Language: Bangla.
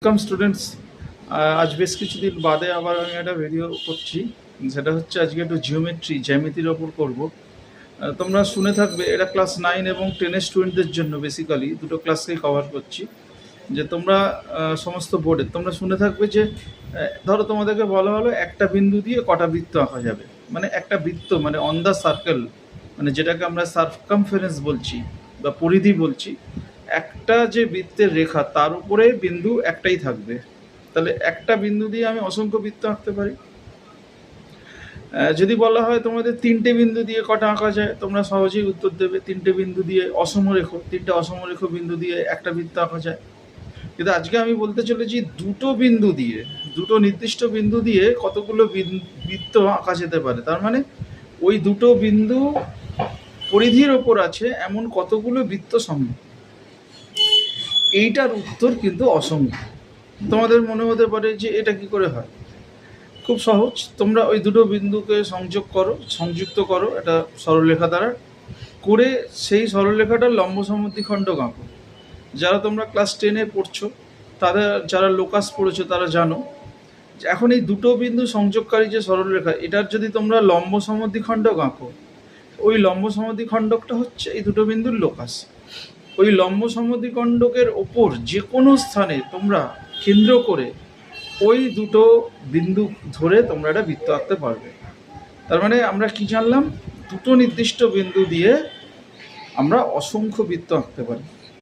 Welcome students. আজ বেশ কিছুদিন বাদে আবার আমি একটা ভিডিও করছি। সেটা হচ্ছে আজকে একটু জ্যামিতির ওপর করব। তোমরা শুনে থাকবে, এটা ক্লাস 9 এবং 10-এর স্টুডেন্টদের জন্য বেসিক্যালি দুটো ক্লাসকেই কভার করছি। যে তোমরা সমস্ত বোর্ডে তোমরা শুনে থাকবে যে ধরো তোমাদেরকে বলা হলো একটা বিন্দু দিয়ে কটা বৃত্ত আঁকা যাবে। মানে একটা বৃত্ত মানে অন দ্য সার্কেল, মানে যেটাকে আমরা সার্কামফারেন্স বলছি বা পরিধি বলছি, একটা যে বৃত্তের রেখা তার উপরে বিন্দু একটাই থাকবে। তাহলে একটা বিন্দু দিয়ে আমি অসংখ্য বৃত্ত আঁকতে পারি। যদি বলা হয় তোমাদের তিনটে বিন্দু দিয়ে কটা আঁকা যায়, তোমরা সহজেই উত্তর দেবে তিনটে বিন্দু দিয়ে তিনটে অসমরেখ বিন্দু দিয়ে একটা বৃত্ত আঁকা যায়। কিন্তু আজকে আমি বলতে চলেছি দুটো নির্দিষ্ট বিন্দু দিয়ে কতগুলো বৃত্ত আঁকা যেতে পারে। তার মানে ওই দুটো বিন্দু পরিধির ওপর আছে এমন কতগুলো বৃত্ত সম্ভব। এইটার উত্তর কিন্তু অসংখ্য। তোমাদের মনে হতে পারে যে এটা কি করে হয়। খুব সহজ, তোমরা ওই দুটো বিন্দুকে সংযুক্ত করো এটা সরলরেখা দ্বারা, করে সেই সরলরেখাটার লম্ব সমদ্বিখণ্ডক আঁকো। যারা তোমরা ক্লাস 10-এ পড়ছো, যারা লোকাস পড়েছো তারা জানো যে এখন এই দুটো বিন্দু সংযোগকারী যে সরলরেখা, এটার যদি তোমরা লম্ব সমদ্বিখণ্ডক আঁকো, ওই লম্ব সমদ্বিখণ্ডকটা হচ্ছে এই দুটো বিন্দুর লোকাস। ওই লম্ব সমদ্বিখণ্ডকের ওপর যে কোনো স্থানে তোমরা কেন্দ্র করে ওই দুটো বিন্দু ধরে তোমরা একটা বৃত্ত আঁকতে পারবে। তার মানে আমরা কি জানলাম, দুটো নির্দিষ্ট বিন্দু দিয়ে আমরা অসংখ্য বৃত্ত আঁকতে পারি।